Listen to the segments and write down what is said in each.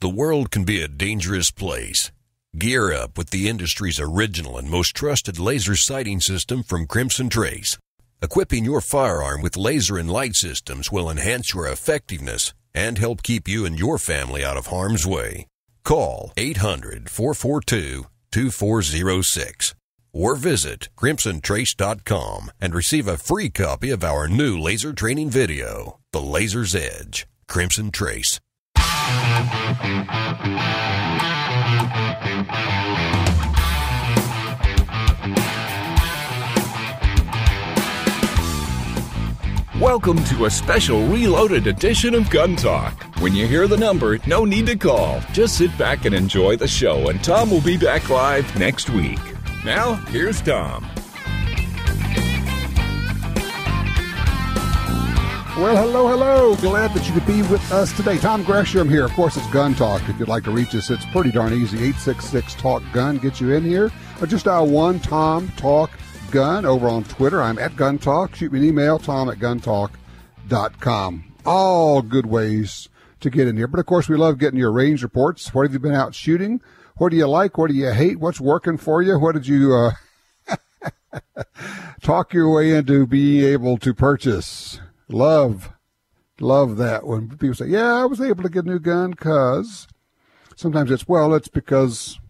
The world can be a dangerous place. Gear up with the industry's original and most trusted laser sighting system from Crimson Trace. Equipping your firearm with laser and light systems will enhance your effectiveness and help keep you and your family out of harm's way. Call 800-442-2406 or visit crimsontrace.com and receive a free copy of our new laser training video, The Laser's Edge. Crimson Trace. Welcome to a special reloaded edition of Gun Talk. When you hear the number, no need to call. Just sit back and enjoy the show, and Tom will be back live next week. Now, here's Tom. Well, hello. Glad that you could be with us today. Tom Gresham here. Of course, it's Gun Talk. If you'd like to reach us, it's pretty darn easy. 866-TALK-GUN. Get you in here. Or just dial 1-TOM-TALK-GUN over on Twitter. I'm at Gun Talk. Shoot me an email, tom@guntalk.com. All good ways to get in here. But, of course, we love getting your range reports. What have you been out shooting? What do you like? What do you hate? What's working for you? What did you talk your way into being able to purchase? Love that when people say, yeah, I was able to get a new gun because sometimes it's because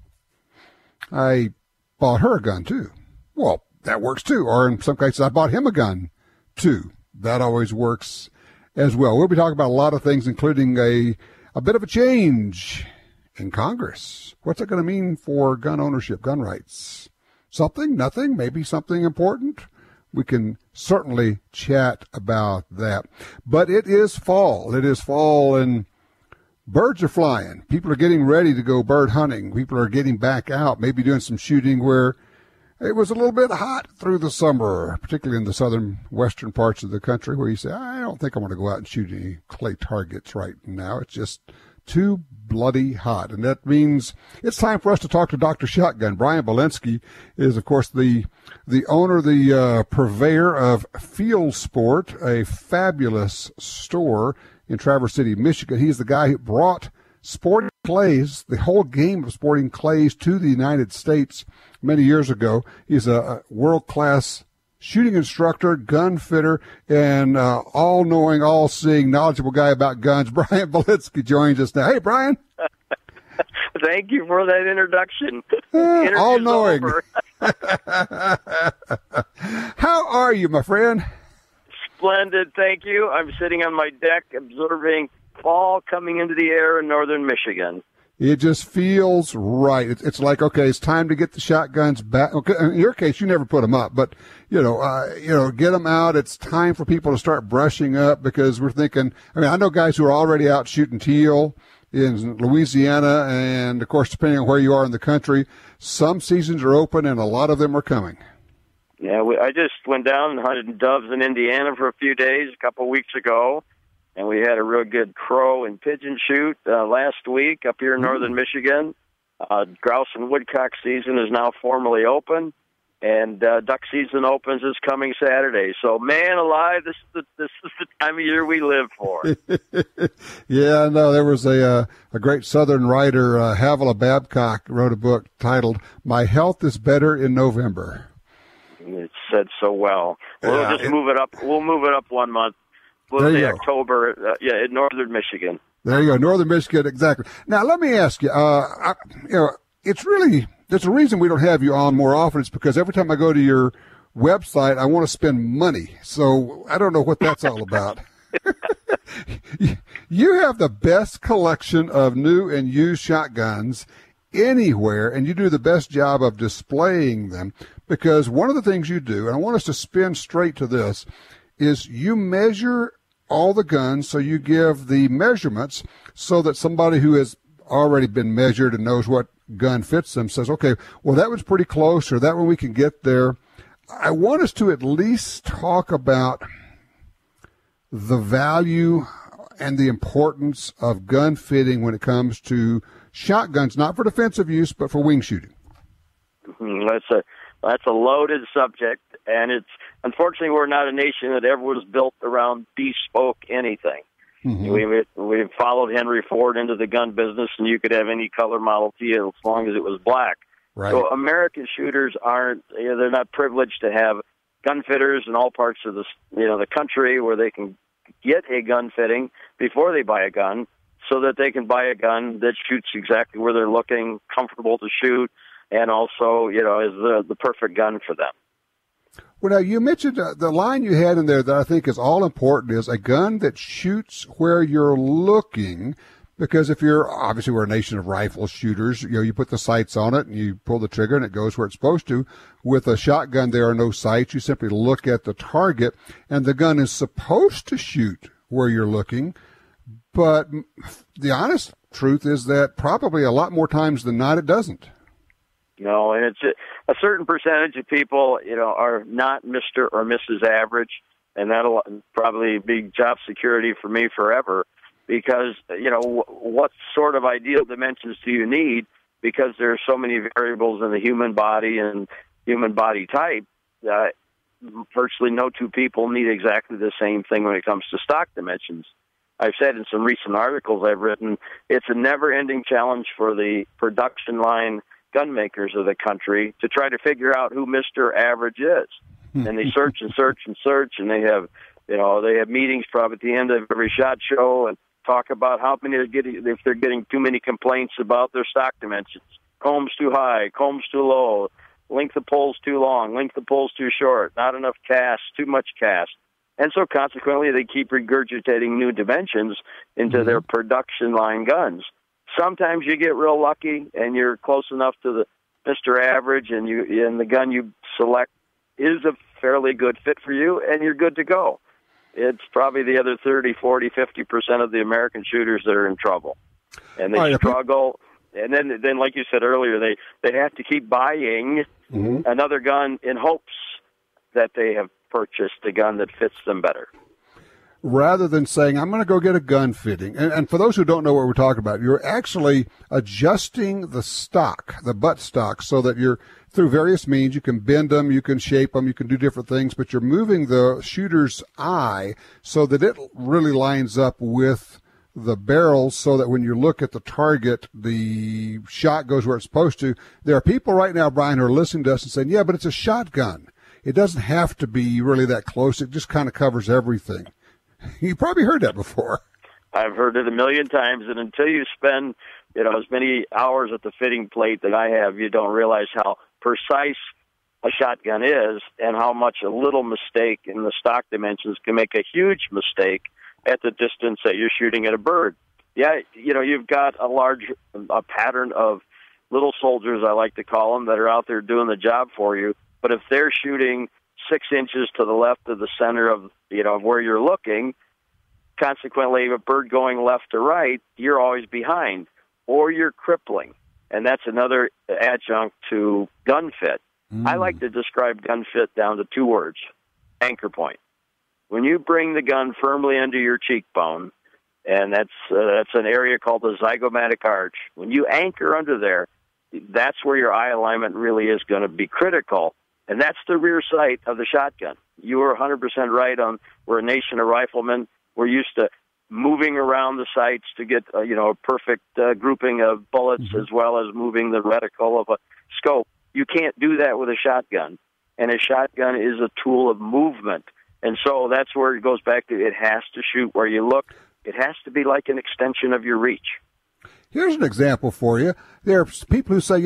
I bought her a gun too. Well, that works too. Or in some cases, I bought him a gun too. That always works as well. We'll be talking about a lot of things, including a bit of a change in Congress. What's it going to mean for gun ownership, gun rights? Something, nothing, maybe something important? We can certainly chat about that. But it is fall. It is fall, and birds are flying. People are getting ready to go bird hunting. People are getting back out, maybe doing some shooting where it was a little bit hot through the summer, particularly in the southern western parts of the country, where you say, I don't think I want to go out and shoot any clay targets right now. It's just too bloody hot. And that means it's time for us to talk to Dr. Shotgun. Bryan Bilinski is, of course, the owner, the purveyor of Fieldsport, a fabulous store in Traverse City, Michigan. He's the guy who brought sporting clays, the whole game of sporting clays, to the United States many years ago. He's a world-class shooting instructor, gun fitter, and all-knowing, all-seeing, knowledgeable guy about guns. Bryan Bilinski joins us now. Hey, Bryan. Thank you for that introduction. All-knowing. How are you, my friend? Splendid, thank you. I'm sitting on my deck observing fall coming into the air in northern Michigan. It just feels right. It's like, okay, it's time to get the shotguns back. Okay, in your case, you never put them up, but get them out. It's time for people to start brushing up, because we're thinking. I mean, I know guys who are already out shooting teal in Louisiana, and of course, depending on where you are in the country, some seasons are open, and a lot of them are coming. Yeah, I just went down and hunted doves in Indiana for a few days a couple of weeks ago. And we had a real good crow and pigeon shoot last week up here in northern Michigan. Grouse and woodcock season is now formally open, and duck season opens this coming Saturday. So, man alive, this is the time of year we live for. Yeah, I know. There was a great Southern writer, Havilah Babcock, wrote a book titled "My Health is Better in November." It's said so well. We'll just move it up. We'll move it up 1 month. We'll say October, in northern Michigan. There you go, northern Michigan, exactly. Now, let me ask you, there's a reason we don't have you on more often. It's because every time I go to your website, I want to spend money. So I don't know what that's all about. You have the best collection of new and used shotguns anywhere, and you do the best job of displaying them, because one of the things you do, and I want us to spin straight to this, is you measure all the guns, so you give the measurements so that somebody who has already been measured and knows what gun fits them says, okay, well, that one's pretty close, or that one we can get there. I want us to at least talk about the value and the importance of gun fitting when it comes to shotguns, not for defensive use, but for wing shooting. That's a loaded subject, and it's unfortunately we're not a nation that ever was built around bespoke anything. We followed Henry Ford into the gun business, and you could have any color Model T as long as it was black. Right. So American shooters they're not privileged to have gun fitters in all parts of the country where they can get a gun fitting before they buy a gun, so that they can buy a gun that shoots exactly where they're looking, comfortable to shoot, and also, is the perfect gun for them. Well, now, you mentioned the line you had in there that I think is all important is a gun that shoots where you're looking, because if we're a nation of rifle shooters, you put the sights on it and you pull the trigger and it goes where it's supposed to. With a shotgun, there are no sights. You simply look at the target, and the gun is supposed to shoot where you're looking. But the honest truth is that probably a lot more times than not, it doesn't. No, and it's a certain percentage of people, are not Mr. or Mrs. Average, and that'll probably be job security for me forever, because, what sort of ideal dimensions do you need? Because there are so many variables in the human body and human body type that virtually no two people need exactly the same thing when it comes to stock dimensions. I've said in some recent articles I've written, it's a never-ending challenge for the production line gun makers of the country to try to figure out who Mr. Average is. And they search and search and search, and they have meetings probably at the end of every SHOT Show and talk about how many if they're getting too many complaints about their stock dimensions. Combs too high, combs too low, length of poles too long, length of poles too short, not enough cast, too much cast. And so consequently, they keep regurgitating new dimensions into their production line guns. Sometimes you get real lucky and you're close enough to the Mr. Average, and the gun you select is a fairly good fit for you, and you're good to go. It's probably the other 30, 40, 50% of the American shooters that are in trouble. And they struggle. And then, like you said earlier, they have to keep buying another gun in hopes that they have purchased a gun that fits them better. Rather than saying, I'm going to go get a gun fitting. And for those who don't know what we're talking about, you're actually adjusting the stock, the butt stock, so that you're, through various means, you can bend them, you can shape them, you can do different things, but you're moving the shooter's eye so that it really lines up with the barrel, so that when you look at the target, the shot goes where it's supposed to. There are people right now, Brian, who are listening to us and saying, yeah, but it's a shotgun. It doesn't have to be really that close. It just kind of covers everything. You probably heard that before. I've heard it a million times, and until you spend, as many hours at the fitting plate that I have, you don't realize how precise a shotgun is and how much a little mistake in the stock dimensions can make a huge mistake at the distance that you're shooting at a bird. Yeah, you've got a pattern of little soldiers, I like to call them, that are out there doing the job for you. But if they're shooting 6 inches to the left of the center of where you're looking, consequently, a bird going left to right, you're always behind, or you're crippling. And that's another adjunct to gun fit. I like to describe gun fit down to 2 words: anchor point. When you bring the gun firmly under your cheekbone, and that's an area called the zygomatic arch. When you anchor under there, that's where your eye alignment really is going to be critical. And that's the rear sight of the shotgun. You were 100% right on. We're a nation of riflemen. We're used to moving around the sights to get a perfect grouping of bullets, as well as moving the reticle of a scope. You can't do that with a shotgun. And a shotgun is a tool of movement. And so that's where it goes back to, it has to shoot where you look. It has to be like an extension of your reach. Here's an example for you. There are people who say,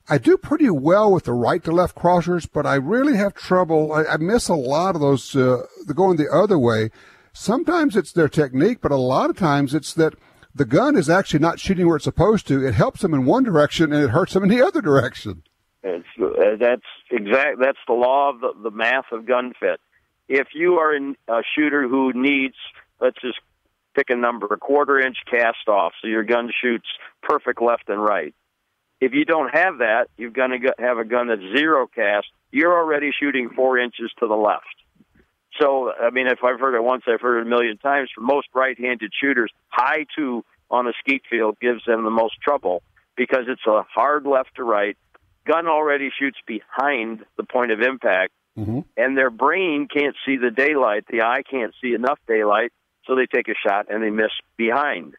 I do pretty well with the right to left crossers, but I really have trouble. I miss a lot of those going the other way. Sometimes it's their technique, but a lot of times it's that the gun is actually not shooting where it's supposed to. It helps them in one direction and it hurts them in the other direction. That's the law of the math of gun fit. If you are a shooter who needs, let's just pick a number, a 1/4 inch cast off, so your gun shoots perfect left and right. If you don't have that, you're going to have a gun that's 0 cast. You're already shooting 4 inches to the left. So, if I've heard it once, I've heard it a million times. For most right-handed shooters, high 2 on a skeet field gives them the most trouble because it's a hard left to right. Gun already shoots behind the point of impact, and their brain can't see the daylight. The eye can't see enough daylight so they take a shot and they miss behind.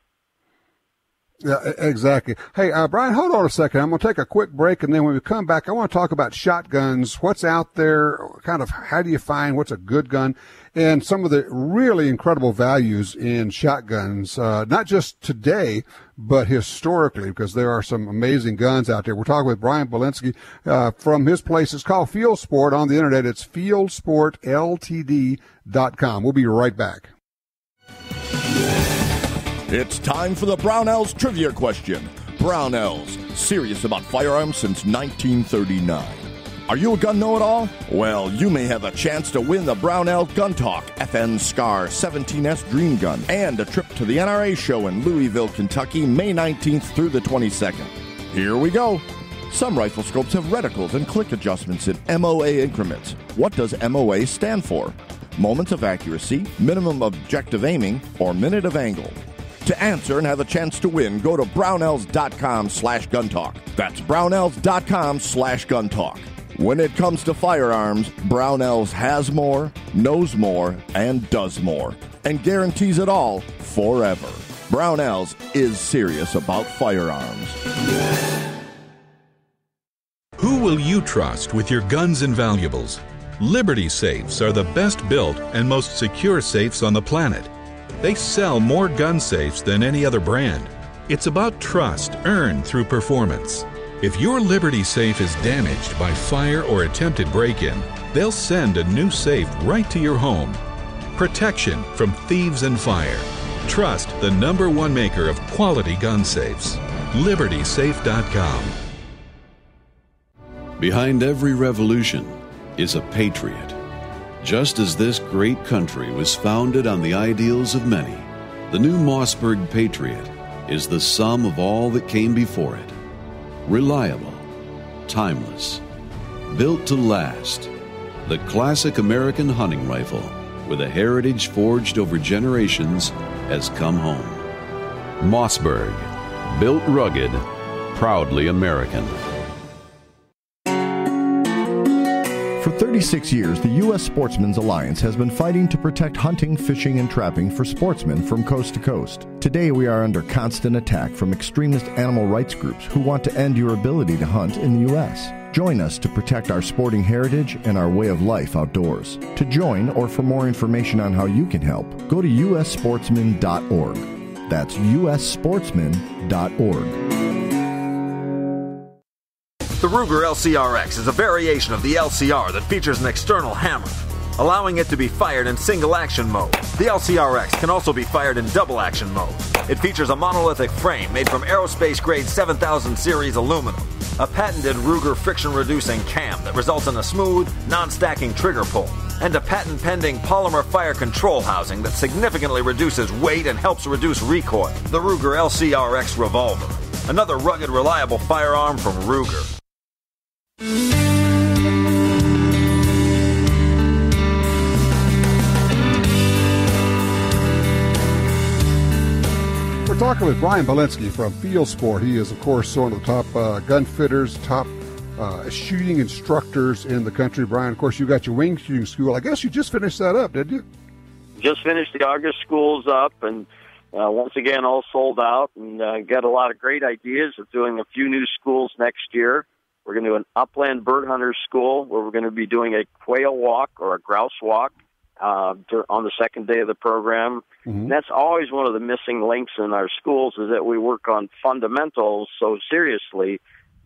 Yeah, exactly. Hey, Brian, hold on a second. I'm going to take a quick break, and then when we come back, I want to talk about shotguns, what's out there, kind of how do you find what's a good gun, and some of the really incredible values in shotguns, not just today, but historically, because there are some amazing guns out there. We're talking with Bryan Bilinski from his place. It's called Fieldsport on the internet. It's FieldsportLTD.com. We'll be right back. It's time for the Brownells Trivia Question. Brownells, serious about firearms since 1939. Are you a gun know-it-all? Well, you may have a chance to win the Brownells GUNTALK FN SCAR 17S Dream Gun and a trip to the NRA show in Louisville, Kentucky, May 19th through the 22nd. Here we go. Some rifle scopes have reticles and click adjustments in MOA increments. What does MOA stand for? Moments of accuracy, minimum objective aiming, or minute of angle? To answer and have a chance to win, go to brownells.com/guntalk. That's brownells.com/guntalk. When it comes to firearms, Brownells has more, knows more, and does more, and guarantees it all forever. Brownells is serious about firearms. Who will you trust with your guns and valuables? Liberty safes are the best built and most secure safes on the planet. They sell more gun safes than any other brand. It's about trust earned through performance. If your Liberty safe is damaged by fire or attempted break-in, they'll send a new safe right to your home. Protection from thieves and fire. Trust the #1 maker of quality gun safes. LibertySafe.com. Behind every revolution is a patriot. Just as this great country was founded on the ideals of many, the new Mossberg Patriot is the sum of all that came before it. Reliable, timeless, built to last. The classic American hunting rifle with a heritage forged over generations has come home. Mossberg, built rugged, proudly American. For 36 years, the U.S. Sportsmen's Alliance has been fighting to protect hunting, fishing, and trapping for sportsmen from coast to coast. Today, we are under constant attack from extremist animal rights groups who want to end your ability to hunt in the U.S. Join us to protect our sporting heritage and our way of life outdoors. To join or for more information on how you can help, go to ussportsman.org. That's ussportsman.org. The Ruger LCRX is a variation of the LCR that features an external hammer, allowing it to be fired in single-action mode. The LCRX can also be fired in double-action mode. It features a monolithic frame made from aerospace-grade 7000 series aluminum, a patented Ruger friction-reducing cam that results in a smooth, non-stacking trigger pull, and a patent-pending polymer fire control housing that significantly reduces weight and helps reduce recoil. The Ruger LCRX Revolver, another rugged, reliable firearm from Ruger. We're talking with Bryan Bilinski from Fieldsport. He is, of course, one of the top gun fitters, top shooting instructors in the country. Bryan, of course, you got your wing shooting school. I guess you just finished that up, didn't you? Just finished the August schools up, and once again, all sold out, and got a lot of great ideas of doing a few new schools next year. We're going to do an upland bird hunter school where we're going to be doing a quail walk or a grouse walk on the second day of the program. Mm-hmm. And that's always one of the missing links in our schools, is that we work on fundamentals so seriously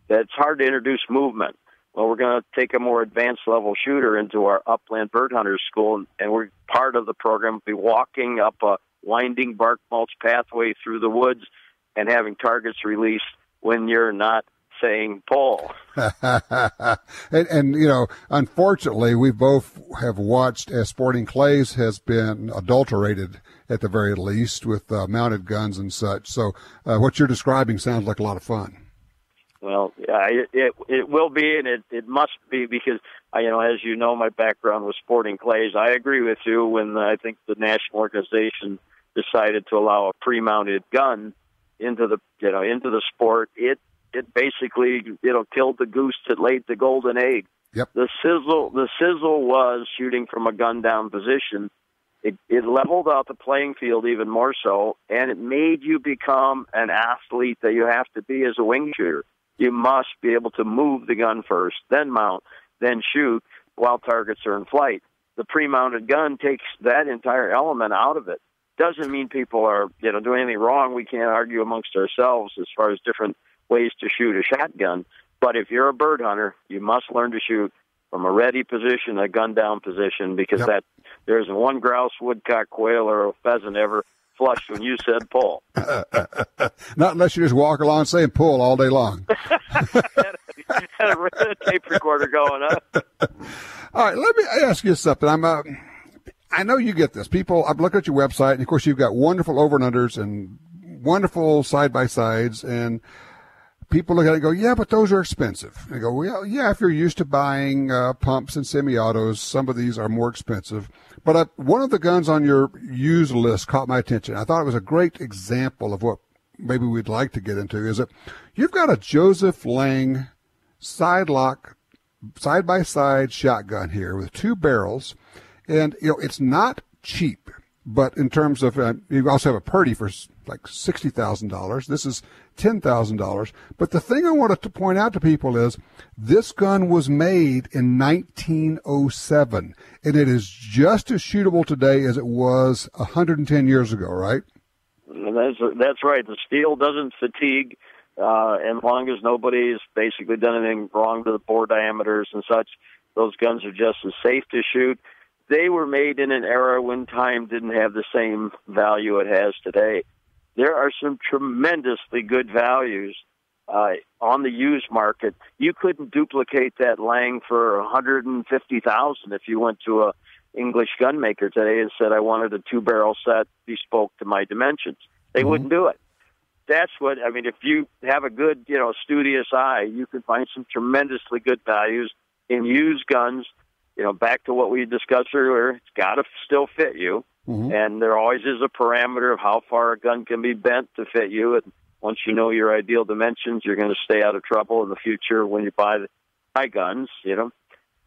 that it's hard to introduce movement. Well, we're going to take a more advanced level shooter into our upland bird hunter school, and we're part of the program will be walking up a winding bark mulch pathway through the woods and having targets released when you're not saying pull. and you know, unfortunately, we both have watched as sporting clays has been adulterated at the very least with mounted guns and such. So what you're describing sounds like a lot of fun. Well, it will be, and it must be, because as you know, my background was sporting clays. I agree with you when I think the national organization decided to allow a pre-mounted gun into the sport. It basically killed the goose that laid the golden egg. Yep. The sizzle was shooting from a gun down position, It leveled out the playing field even more so, and it made you become an athlete that you have to be as a wing shooter. You must be able to move the gun first, then mount, then shoot while targets are in flight. The pre-mounted gun takes that entire element out of it. Doesn't mean people are, doing anything wrong. We can't argue amongst ourselves as far as different ways to shoot a shotgun. But if you're a bird hunter, you must learn to shoot from a ready position, a gun down position, because that there isn't one grouse, woodcock, quail, or a pheasant ever flushed when you said pull. Not unless you just walk along saying pull all day long. Had a tape recorder going, huh? All right, let me ask you something. I know you get this. People, I've looked at your website, and of course you've got wonderful over and unders and wonderful side-by-sides, and people look at it and go, yeah, but those are expensive. And they go, well, yeah, if you're used to buying pumps and semi-autos, some of these are more expensive. But one of the guns on your used list caught my attention. I thought it was a great example of what maybe we'd like to get into, is that you've got a Joseph Lang side-lock, side-by-side shotgun here with 2 barrels. And, it's not cheap, but in terms of, you also have a Purdy for like $60,000. This is $10,000. But the thing I wanted to point out to people is this gun was made in 1907, and it is just as shootable today as it was 110 years ago, right? That's right. The steel doesn't fatigue, and as long as nobody's basically done anything wrong to the bore diameters and such, those guns are just as safe to shoot. They were made in an era when time didn't have the same value it has today. There are some tremendously good values on the used market. You couldn't duplicate that Lang for $150,000 if you went to a English gun maker today and said, I wanted a 2-barrel set bespoke to my dimensions. They wouldn't do it. That's what, if you have a good, studious eye, you can find some tremendously good values in used guns. Back to what we discussed earlier, it's got to still fit you. Mm-hmm. And there always is a parameter of how far a gun can be bent to fit you. And once you know your ideal dimensions, you're going to stay out of trouble in the future when you buy guns,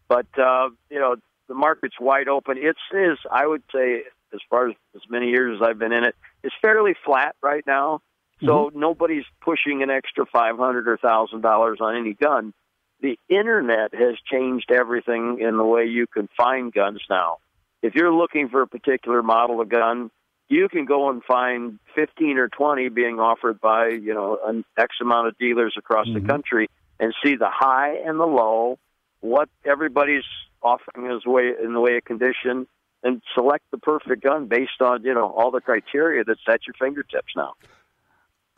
But, the market's wide open. It is, I would say, as far as many years as I've been in it, it's fairly flat right now. So nobody's pushing an extra $500 or $1,000 on any gun. The Internet has changed everything in the way you can find guns now. If you're looking for a particular model of gun, you can go and find 15 or 20 being offered by, an X amount of dealers across the country and see the high and the low, what everybody's offering in the way of condition, and select the perfect gun based on, all the criteria that's at your fingertips now.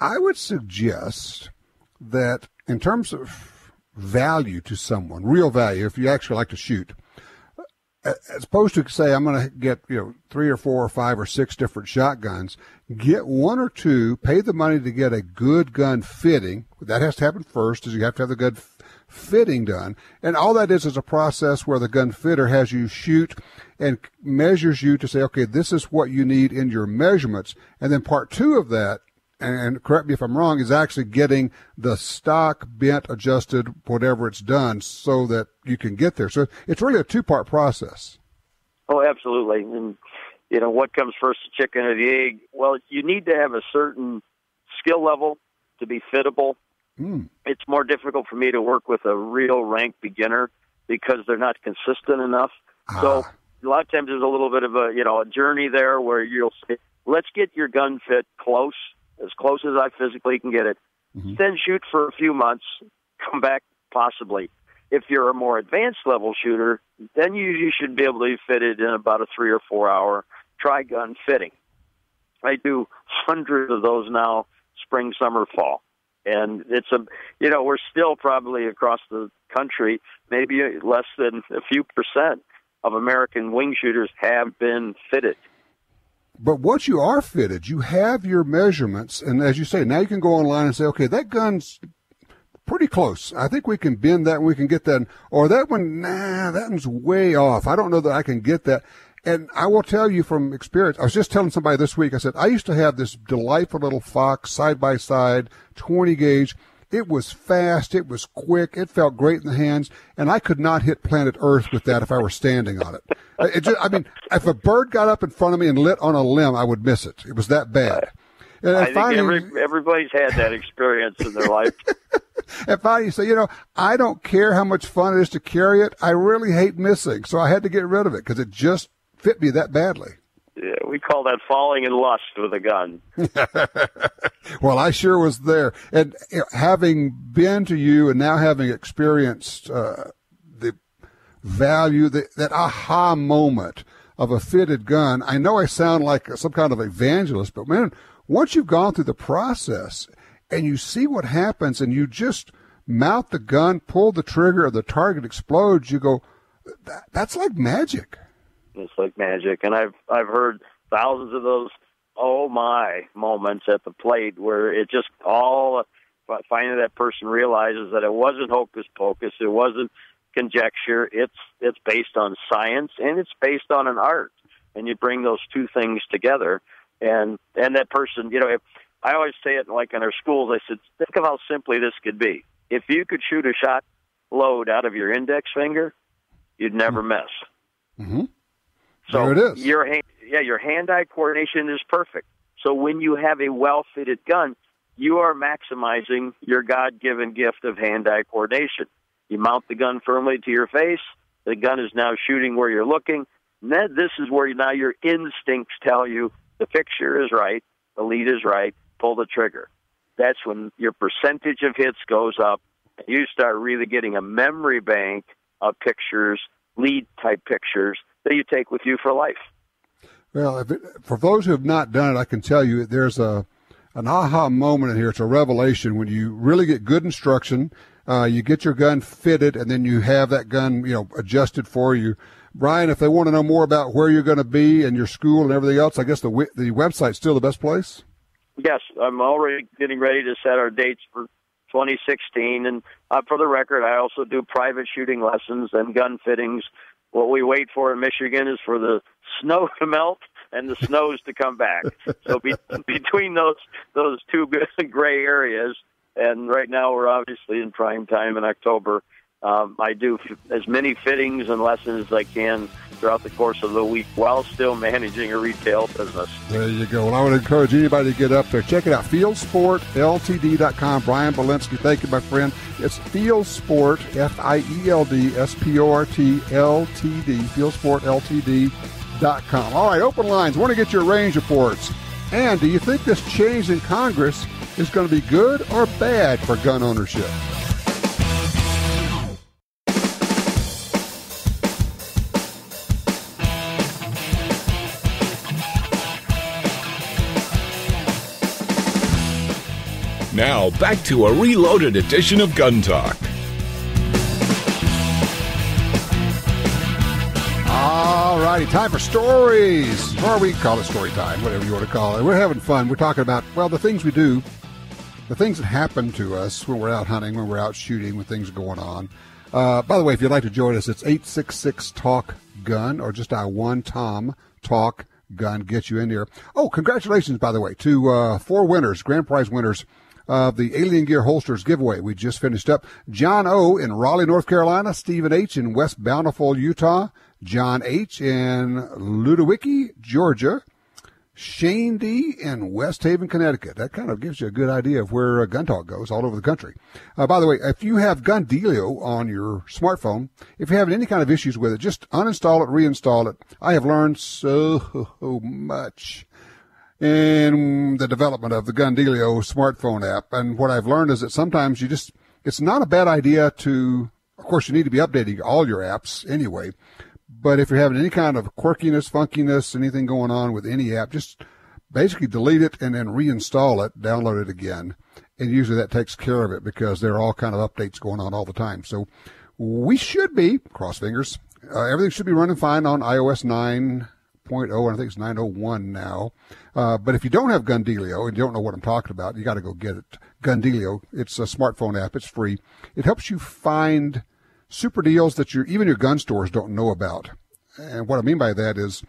I would suggest that in terms of value to someone, real value, if you actually like to shoot, as opposed to say, I'm going to get, 3 or 4 or 5 or 6 different shotguns, get 1 or 2, pay the money to get a good gun fitting. That has to happen first, is you have to have the good fitting done. And all that is a process where the gun fitter has you shoot and measures you to say, okay, this is what you need in your measurements. And then part 2 of that, and correct me if I'm wrong, is actually getting the stock bent, adjusted, whatever it's done, so that you can get there. So it's really a 2-part process. Oh, absolutely. And, what comes first, the chicken or the egg? Well, you need to have a certain skill level to be fittable. It's more difficult for me to work with a real rank beginner because they're not consistent enough. So a lot of times there's a little bit of a journey there where you'll say, let's get your gun fit as close as I physically can get it. Then shoot for a few months, come back possibly. If you're a more advanced level shooter, then you should be able to be fitted in about a 3 or 4 hour tri-gun fitting. I do hundreds of those now, spring, summer, fall. And it's we're still probably across the country, maybe less than a few percent of American wing shooters have been fitted. But once you are fitted, you have your measurements, and as you say, now you can go online and say, okay, that gun's pretty close. I think we can bend that and we can get that. Or that one, that one's way off. I don't know that I can get that. And I will tell you from experience, I was just telling somebody this week, I said, I used to have this delightful little Fox side-by-side 20 gauge, It was fast. It was quick. It felt great in the hands, and I could not hit planet Earth with that if I were standing on it. If a bird got up in front of me and lit on a limb, I would miss it. It was that bad. And I think everybody's had that experience in their life. And finally, you say, I don't care how much fun it is to carry it. I really hate missing, so I had to get rid of it because it just fit me that badly. Yeah, we call that falling in lust with a gun. Well, I sure was there. And having been to you and now having experienced the value, that aha moment of a fitted gun, I know I sound like some kind of evangelist, but man, once you've gone through the process and you see what happens and you just mount the gun, pull the trigger, the target explodes, you go, that's like magic. It's like magic. And I've heard thousands of those oh my moments at the plate where it just all finally that person realizes that it wasn't hocus pocus, it wasn't conjecture, it's based on science and it's based on an art. And you bring those two things together. And that person, if I always say it like in our schools, I said, think of how simply this could be. If you could shoot a shot load out of your index finger, you'd never miss. Mm-hmm. So there it is. Your hand-eye coordination is perfect. So when you have a well-fitted gun, you are maximizing your God-given gift of hand-eye coordination. You mount the gun firmly to your face. The gun is now shooting where you're looking. And then this is where now your instincts tell you the picture is right, the lead is right, pull the trigger. That's when your percentage of hits goes up, and you start really getting a memory bank of pictures, lead-type pictures, that you take with you for life. Well, for those who have not done it, I can tell you there's an aha moment in here. It's a revelation when you really get good instruction. You get your gun fitted, and then you have that gun, adjusted for you. Bryan, if they want to know more about where you're going to be and your school and everything else, I guess the website's still the best place? Yes, I'm already getting ready to set our dates for 2016. And for the record, I also do private shooting lessons and gun fittings. What we wait for in Michigan is for the snow to melt and the snows to come back. So between those two gray areas, and right now we're obviously in prime time in October, I do as many fittings and lessons as I can throughout the course of the week while still managing a retail business. There you go. Well, I would encourage anybody to get up there. Check it out, FieldsportLTD.com. Bryan Bilinski, thank you, my friend. It's Fieldsport, FieldSport LTD, FieldsportLTD.com. All right, open lines. Want to get your range reports. And do you think this change in Congress is going to be good or bad for gun ownership? Now, back to a reloaded edition of Gun Talk. All righty, time for stories. Or we call it story time, whatever you want to call it. We're having fun. We're talking about, the things we do, the things that happen to us when we're out hunting, when we're out shooting, when things are going on. By the way, if you'd like to join us, it's 866-TALK-GUN, or just our one-Tom Talk Gun gets you in here. Oh, congratulations, by the way, to 4 winners, grand prize winners of the Alien Gear Holsters giveaway. We just finished up. John O. in Raleigh, North Carolina, Stephen H. in West Bountiful, Utah, John H. in Ludowicki, Georgia, Shane D. in West Haven, Connecticut. That kind of gives you a good idea of where Gun Talk goes all over the country. By the way, if you have Gun Dealio on your smartphone, if you're having any kind of issues with it, just uninstall it, reinstall it. I have learned so much in the development of the Gun Dealio smartphone app. And what I've learned is that sometimes it's not a bad idea to, of course, you need to be updating all your apps anyway. But if you're having any kind of quirkiness, funkiness, anything going on with any app, just basically delete it and then reinstall it, download it again. And usually that takes care of it because there are all kind of updates going on all the time. So we should be, cross fingers, everything should be running fine on iOS 9.0, and I think it's 9.01 now. But if you don't have Gun Dealio and you don't know what I'm talking about, you got to go get it. Gun Dealio, it's a smartphone app. It's free. It helps you find super deals that even your gun stores don't know about. And what I mean by that is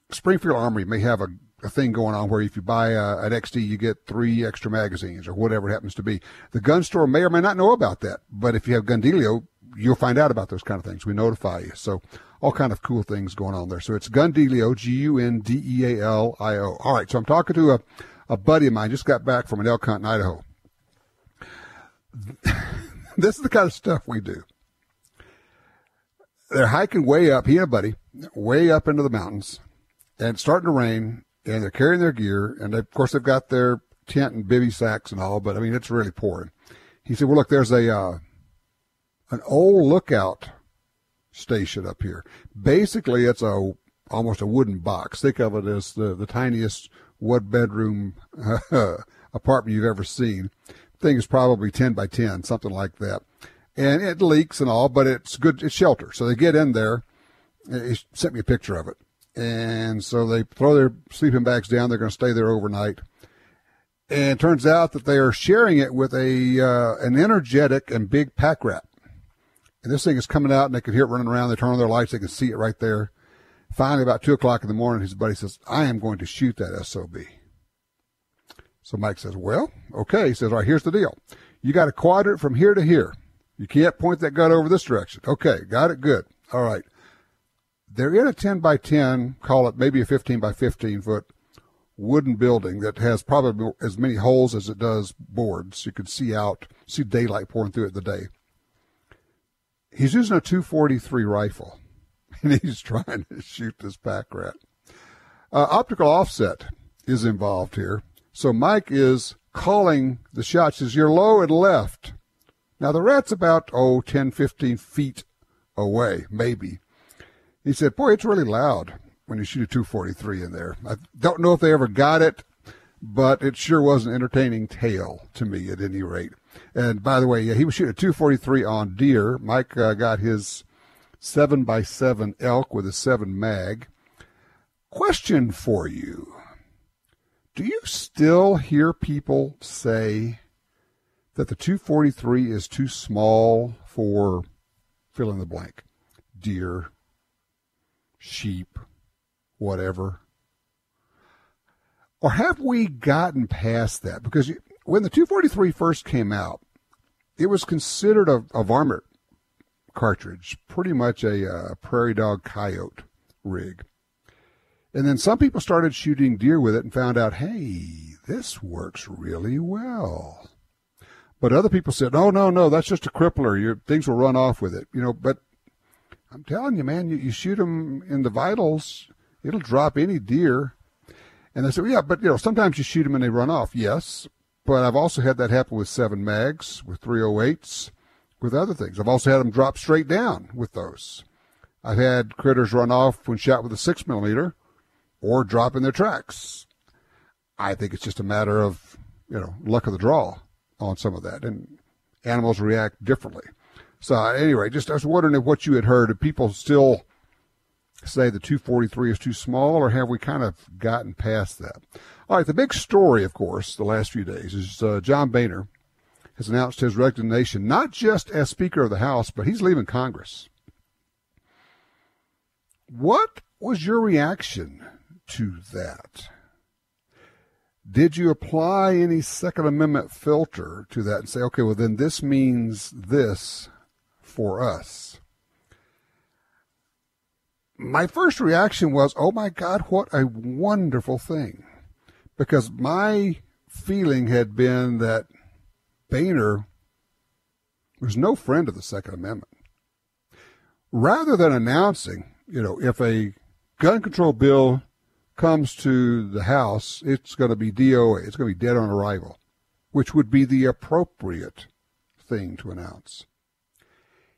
Springfield Armory may have a a thing going on where if you buy an XD, you get 3 extra magazines or whatever it happens to be. The gun store may or may not know about that, but if you have Gundealio, you'll find out about those kind of things. We notify you. So all kind of cool things going on there. So it's Gundealio, Gundealio. All right, so I'm talking to a buddy of mine, just got back from an elk hunt in Idaho. This is the kind of stuff we do. They're hiking way up, he and a buddy, way up into the mountains, and it's starting to rain, and they're carrying their gear, and of course they've got their tent and bivy sacks and all, but I mean, it's really pouring. He said, well, look, there's an old lookout station up here. Basically, it's almost a wooden box. Think of it as the tiniest one-bedroom apartment you've ever seen. Thing is probably 10 by 10, something like that. And it leaks and all, but it's good. It's shelter. So they get in there. He sent me a picture of it. And so they throw their sleeping bags down. They're going to stay there overnight. And it turns out that they are sharing it with an energetic and big pack rat. And this thing is coming out, and they can hear it running around. They turn on their lights. They can see it right there. Finally, about 2 o'clock in the morning, his buddy says, I am going to shoot that SOB. So Mike says, well, okay. He says, all right, here's the deal. You got a quadrant from here to here. You can't point that gun over this direction. Okay, got it, good. All right. They're in a 10 by 10, call it maybe a 15 by 15 foot wooden building that has probably as many holes as it does boards. You can see daylight pouring through it in the day. He's using a 243 rifle, and he's trying to shoot this pack rat. Optical offset is involved here. So Mike is calling the shots. He says, you're low and left. Now, the rat's about, 10, 15 feet away, maybe. He said, boy, it's really loud when you shoot a 243 in there. I don't know if they ever got it, but it sure was an entertaining tale to me at any rate. And by the way, he was shooting a 243 on deer. Mike got his 7x7 elk with a 7 mag. Question for you. Do you still hear people say that the 243 is too small for fill in the blank? Deer, sheep, whatever. Or have we gotten past that? Because when the 243 first came out, it was considered a varmint cartridge, pretty much a prairie dog coyote rig. And then some people started shooting deer with it and found out, hey, this works really well. But other people said, no, that's just a crippler. Things will run off with it. But I'm telling you, man, you shoot them in the vitals, it'll drop any deer. And they said, yeah, but, sometimes you shoot them and they run off. Yes, but I've also had that happen with 7 mags, with 308s, with other things. I've also had them drop straight down with those. I've had critters run off when shot with a 6mm or drop in their tracks. I think it's just a matter of, luck of the draw on some of that, and animals react differently. So anyway, I was wondering if what you had heard, if people still say the 243 is too small, or have we kind of gotten past that? All right, the big story, of course, the last few days is John Boehner has announced his resignation, not just as Speaker of the House, but he's leaving Congress. What was your reaction to that? Did you apply any Second Amendment filter to that and say, okay, well, then this means this for us? My first reaction was, oh, my God, what a wonderful thing. Because my feeling had been that Boehner was no friend of the Second Amendment. Rather than announcing, if a gun control bill comes to the House, it's going to be DOA. It's going to be dead on arrival, which would be the appropriate thing to announce.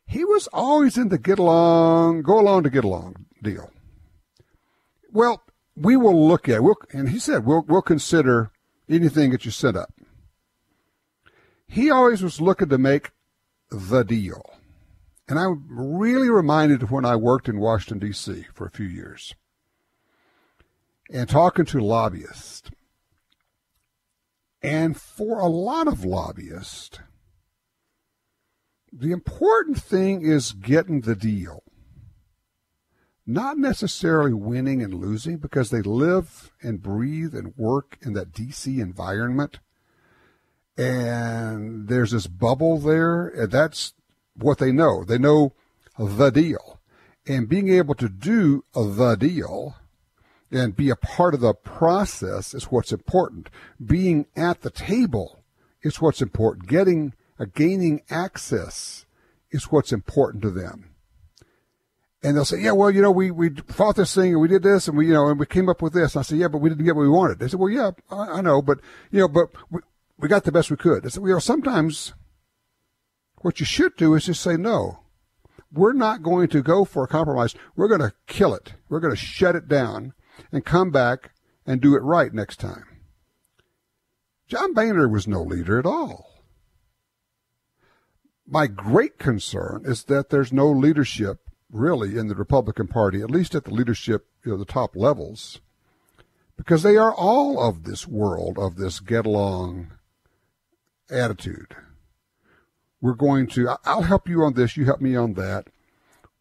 He was always in the go along to get along deal. Well, we will look at it. And he said, we'll consider anything that you set up. He always was looking to make the deal. And I'm really reminded of when I worked in Washington, D.C. for a few years and talking to lobbyists. And for a lot of lobbyists, the important thing is getting the deal. not necessarily winning and losing, because they live and breathe and work in that DC environment. And there's this bubble there, and that's what they know. They know the deal. And being able to do the deal and be a part of the process is what's important. Being at the table is what's important. Gaining access is what's important to them. And they'll say, yeah, well, we fought this thing and we did this and we came up with this. And I say, yeah, but we didn't get what we wanted. They said, well, yeah, I know, but we got the best we could. I said, sometimes what you should do is just say, no, we're not going to go for a compromise. We're going to kill it. We're going to shut it down and come back and do it right next time. John Boehner was no leader at all. My great concern is that there's no leadership really in the Republican Party, at least at the leadership, the top levels, because they are all of this world of this get along attitude. I'll help you on this, you help me on that.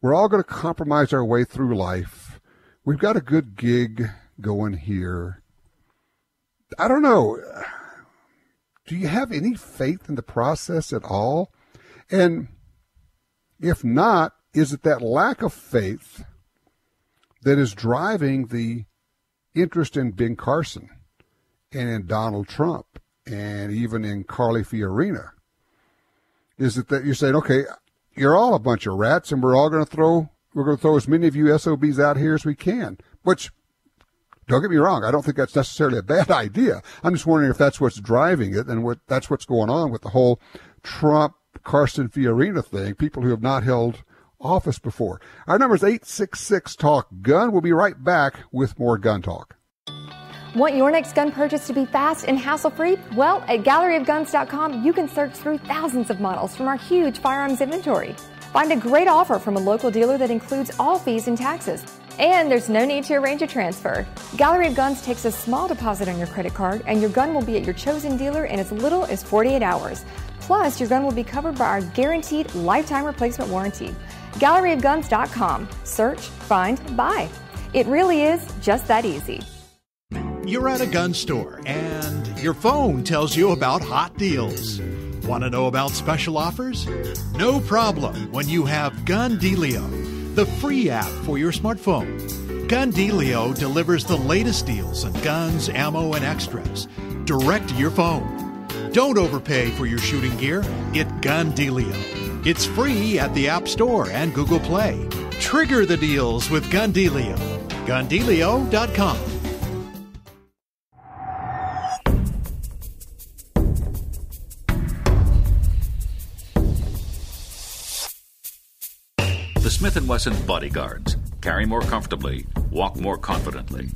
We're all going to compromise our way through life. We've got a good gig going here. I don't know. Do you have any faith in the process at all? And if not, is it that lack of faith that is driving the interest in Ben Carson and in Donald Trump and even in Carly Fiorina? Is it that you're saying, okay, you're all a bunch of rats and we're going to throw as many of you SOBs out here as we can, which, don't get me wrong, I don't think that's necessarily a bad idea. I'm just wondering if that's what's driving it and that's what's going on with the whole Trump Carson Fiorina thing, people who have not held office before. Our number is 866-TALK-GUN. We'll be right back with more Gun Talk. Want your next gun purchase to be fast and hassle-free? Well, at galleryofguns.com, you can search through thousands of models from our huge firearms inventory. Find a great offer from a local dealer that includes all fees and taxes. And there's no need to arrange a transfer. Gallery of Guns takes a small deposit on your credit card, and your gun will be at your chosen dealer in as little as 48 hours. Plus, your gun will be covered by our guaranteed lifetime replacement warranty. GalleryofGuns.com. Search, find, buy. It really is just that easy. You're at a gun store and your phone tells you about hot deals. Want to know about special offers? No problem when you have Gun Dealio, the free app for your smartphone. Gun Dealio delivers the latest deals on guns, ammo, and extras direct to your phone. Don't overpay for your shooting gear. Get Gun Dealio. It's free at the App Store and Google Play. Trigger the deals with Gun Dealio. GunDealio.com. The Smith & Wesson Bodyguards. Carry more comfortably, walk more confidently.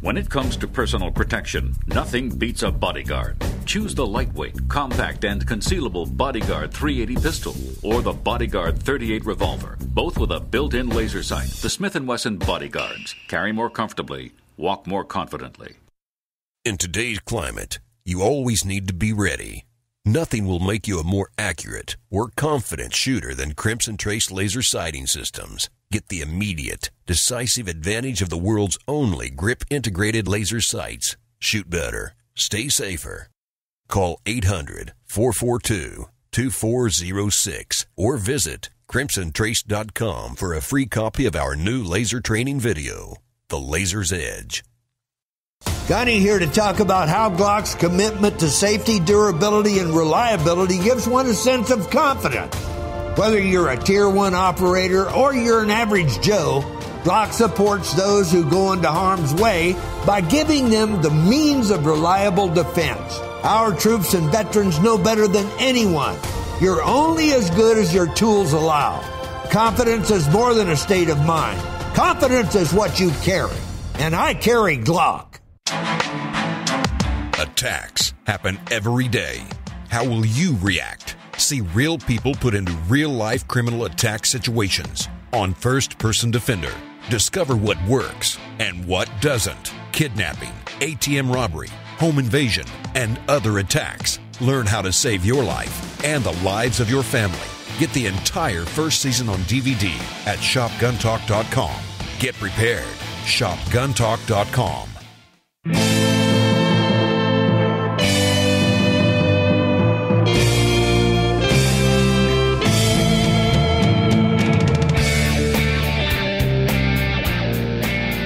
When it comes to personal protection, nothing beats a Bodyguard. Choose the lightweight, compact, and concealable Bodyguard 380 pistol or the Bodyguard 38 revolver, both with a built-in laser sight. The Smith & Wesson Bodyguards. Carry more comfortably, walk more confidently. In today's climate, you always need to be ready. Nothing will make you a more accurate or confident shooter than Crimson Trace laser sighting systems. Get the immediate, decisive advantage of the world's only grip-integrated laser sights. Shoot better. Stay safer. Call 800-442-2406 or visit crimsontrace.com for a free copy of our new laser training video, The Laser's Edge. Connie here to talk about how Glock's commitment to safety, durability, and reliability gives one a sense of confidence. Whether you're a Tier 1 operator or you're an average Joe, Glock supports those who go into harm's way by giving them the means of reliable defense. Our troops and veterans know better than anyone. You're only as good as your tools allow. Confidence is more than a state of mind. Confidence is what you carry. And I carry Glock. Attacks happen every day. How will you react? See real people put into real-life criminal attack situations on First Person Defender. Discover what works and what doesn't. Kidnapping, ATM robbery, home invasion, and other attacks. Learn how to save your life and the lives of your family. Get the entire first season on DVD at shopguntalk.com. Get prepared. Shop GUNTALK.com.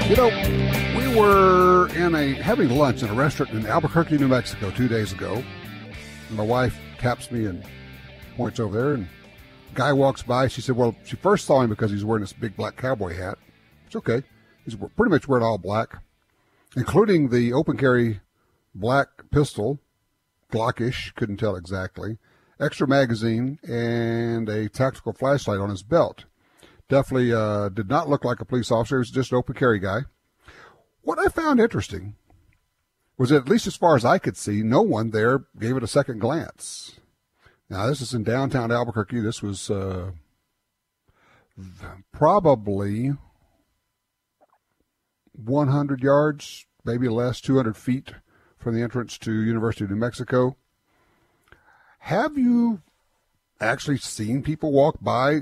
You know, we were having lunch in a restaurant in Albuquerque, New Mexico 2 days ago. And my wife taps me and points over there, and a guy walks by. She said, well, she first saw him because he's wearing this big black cowboy hat. It's okay. He's pretty much wearing all black, including the open carry black pistol, Glockish, couldn't tell exactly, extra magazine, and a tactical flashlight on his belt. Definitely did not look like a police officer. He was just an open carry guy. What I found interesting was that, at least as far as I could see, no one there gave it a second glance. Now, this is in downtown Albuquerque. This was probably 100 yards, maybe less, 200 feet from the entrance to University of New Mexico. Have you actually seen people walk by,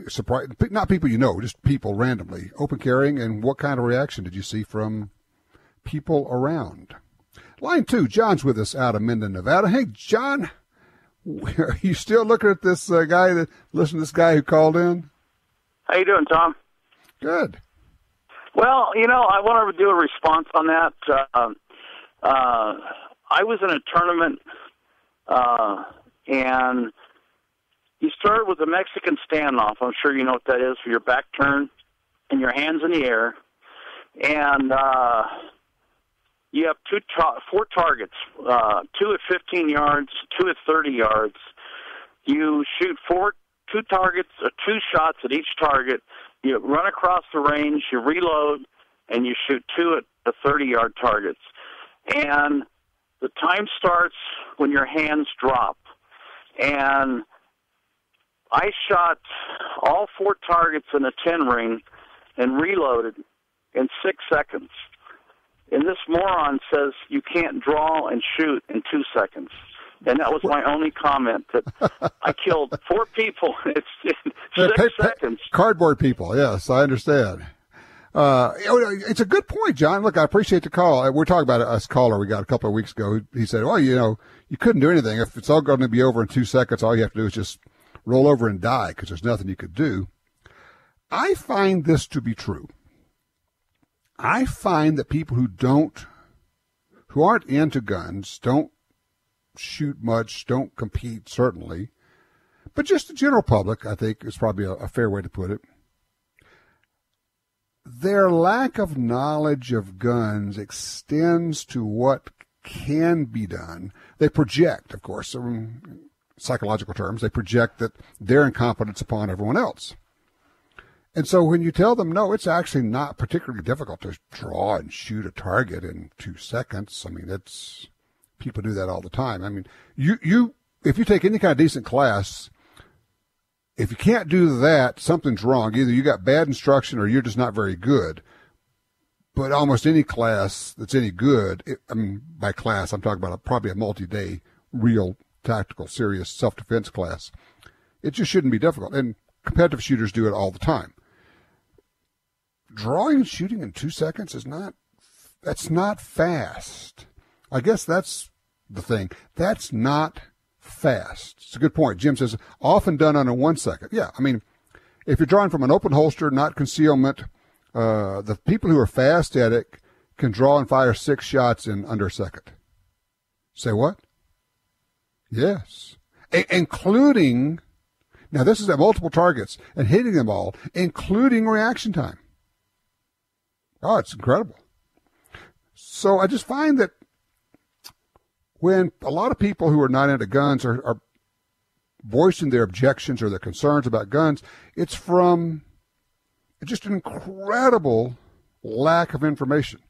not people you know, just people randomly, open carrying, and what kind of reaction did you see from people around? Line 2, John's with us out of Minden, Nevada. Hey, John, are you still looking at this guy, listen to this guy who called in? How you doing, Tom? Good. Well, I want to do a response on that. I was in a tournament, and you start with a Mexican standoff. I'm sure you know what that is, for your back turn and your hands in the air. And you have four targets, 2 at 15 yards, 2 at 30 yards. You shoot two targets, 2 shots at each target. You run across the range, you reload, and you shoot 2 at the 30-yard targets. And the time starts when your hands drop. And I shot all 4 targets in a 10 ring and reloaded in 6 seconds. And this moron says you can't draw and shoot in 2 seconds. And that was my only comment, that I killed 4 people in 6 seconds. Cardboard people, yes, I understand. It's a good point, John. Look, I appreciate the call. We're talking about a caller we got a couple of weeks ago. He said, well, you couldn't do anything. If it's all going to be over in 2 seconds, all you have to do is just roll over and die, because there's nothing you could do. I find this to be true. I find that people who aren't into guns, don't shoot much, don't compete, certainly, but just the general public, I think, is probably a fair way to put it. Their lack of knowledge of guns extends to what can be done. They project, of course, in psychological terms, they project that their incompetence upon everyone else. And so when you tell them, no, it's actually not particularly difficult to draw and shoot a target in 2 seconds. I mean, people do that all the time. I mean, if you take any kind of decent class, if you can't do that, something's wrong. Either you got bad instruction or you're just not very good. But almost any class that's any good, by class, I'm talking about probably a multi-day, real, tactical, serious self-defense class. It just shouldn't be difficult. And competitive shooters do it all the time. Drawing and shooting in 2 seconds that's not fast. I guess that's the thing. That's not fast. It's a good point. Jim says, often done under 1 second. Yeah, I mean, if you're drawing from an open holster, not concealment, the people who are fast at it can draw and fire 6 shots in under a second. Say what? Yes. Including, now this is at multiple targets, and hitting them all, including reaction time. Oh, it's incredible. So I just find that when a lot of people who are not into guns are voicing their objections or their concerns about guns, it's from just an incredible lack of information.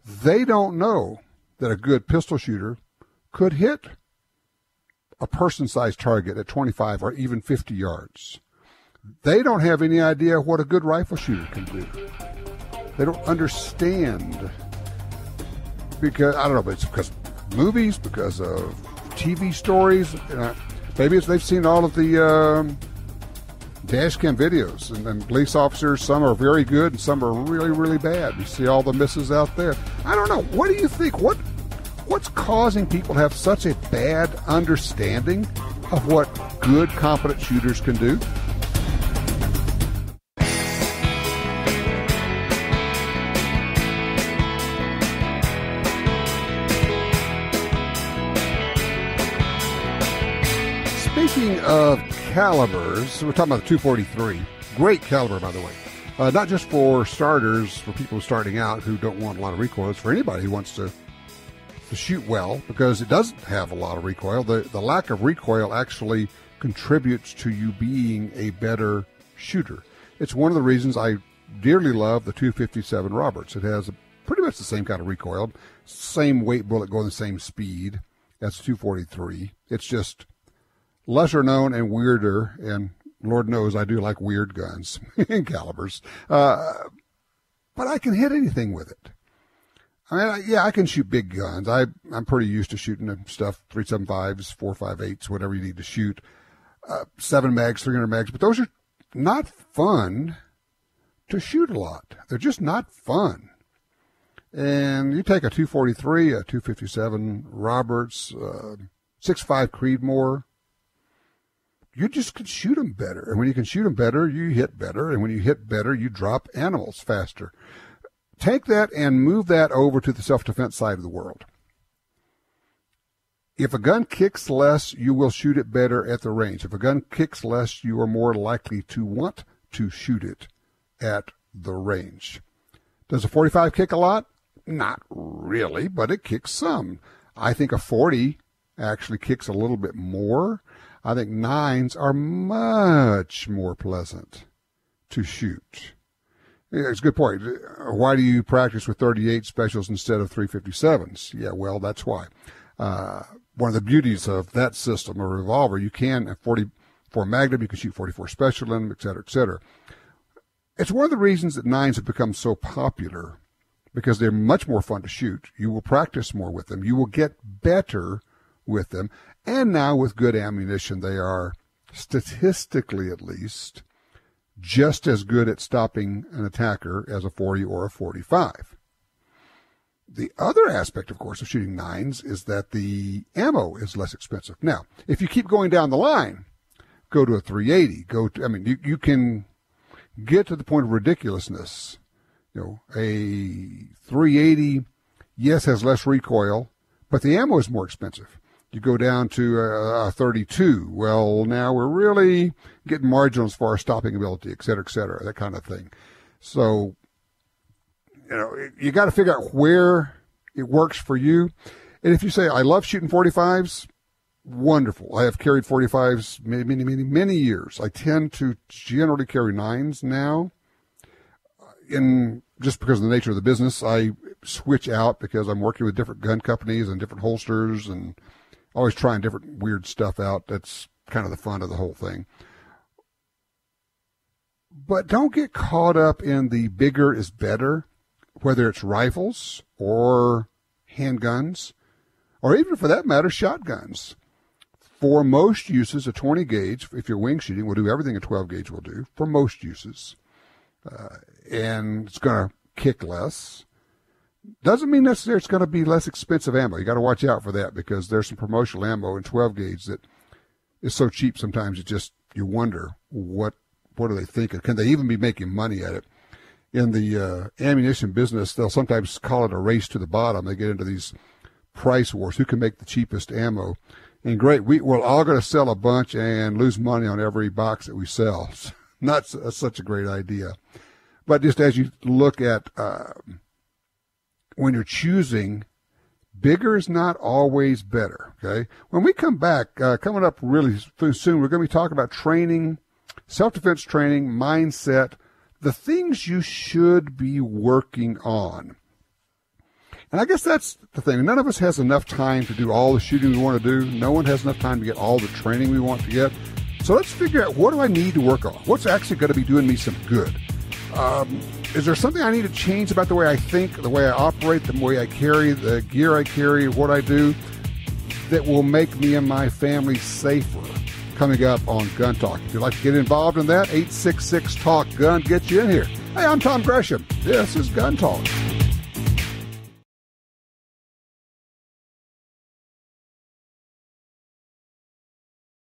They don't know that a good pistol shooter could hit a person-sized target at 25 or even 50 yards. They don't have any idea what a good rifle shooter can do. They don't understand, because, I don't know, but it's because of movies, because of TV stories. Maybe they've seen all of the dash cam videos, and police officers, some are very good and some are really, really bad. You see all the misses out there. I don't know. What do you think? What's causing people to have such a bad understanding of what good, competent shooters can do? Speaking of calibers, we're talking about the 243. Great caliber, by the way. Not just for starters, for people starting out who don't want a lot of recoil. It's for anybody who wants to shoot well, because it doesn't have a lot of recoil. The lack of recoil actually contributes to you being a better shooter. It's one of the reasons I dearly love the 257 Roberts. It has pretty much the same kind of recoil, same weight bullet going the same speed as the 243. It's just lesser known and weirder, and Lord knows I do like weird guns and calibers. But I can hit anything with it. I mean, I can shoot big guns. I'm pretty used to shooting stuff, 375s, 458s, whatever you need to shoot. 7 mags, 300 mags, but those are not fun to shoot a lot. They're just not fun. And you take a 243, a 257 Roberts, 6.5 Creedmoor, you just can shoot them better. And when you can shoot them better, you hit better. And when you hit better, you drop animals faster. Take that and move that over to the self-defense side of the world. If a gun kicks less, you will shoot it better at the range. If a gun kicks less, you are more likely to want to shoot it at the range. Does a 45 kick a lot? Not really, but it kicks some. I think a 40 actually kicks a little bit more. I think 9s are much more pleasant to shoot. It's a good point. Why do you practice with 38 specials instead of 357s? Yeah, well, that's why. One of the beauties of that system, a revolver, you can, at 44 Magnum, you can shoot 44 special in them, et cetera, et cetera. It's one of the reasons that 9s have become so popular, because they're much more fun to shoot. You will practice more with them. You will get better with them. And now with good ammunition, they are, statistically at least, just as good at stopping an attacker as a 40 or a 45. The other aspect, of course, of shooting 9s is that the ammo is less expensive. Now, if you keep going down the line, go to a 380. You can get to the point of ridiculousness. A 380, yes, has less recoil, but the ammo is more expensive. You go down to a 32. Well, now we're really getting marginal as far as stopping ability, et cetera, that kind of thing. So, you got to figure out where it works for you. And if you say, I love shooting 45s, wonderful. I have carried 45s many years. I tend to generally carry 9s now. Just because of the nature of the business, I switch out because I'm working with different gun companies and different holsters and always trying different weird stuff out. That's kind of the fun of the whole thing. But don't get caught up in the bigger is better, whether it's rifles or handguns, or even for that matter, shotguns. For most uses, a 20 gauge, if you're wing shooting, will do everything a 12 gauge will do for most uses. And it's going to kick less. Doesn't mean necessarily it's going to be less expensive ammo. You got to watch out for that, because there's some promotional ammo in 12 gauge that is so cheap sometimes you wonder what are they thinking? Can they even be making money at it? In the ammunition business, they'll sometimes call it a race to the bottom. They get into these price wars. Who can make the cheapest ammo? And great, we're all going to sell a bunch and lose money on every box that we sell. Not such a great idea. But just as you look at when you're choosing, bigger is not always better, okay? When we come back, coming up really soon, we're going to be talking about training, self-defense training, mindset, the things you should be working on. And I guess that's the thing. None of us has enough time to do all the shooting we want to do. No one has enough time to get all the training we want to get. So let's figure out, what do I need to work on? What's actually going to be doing me some good? Is there something I need to change about the way I think, the way I operate, the way I carry, the gear I carry, what I do, that will make me and my family safer? coming up on Gun Talk. If you'd like to get involved in that, 866-TALK-GUN, get you in here. Hey, I'm Tom Gresham. This is Gun Talk.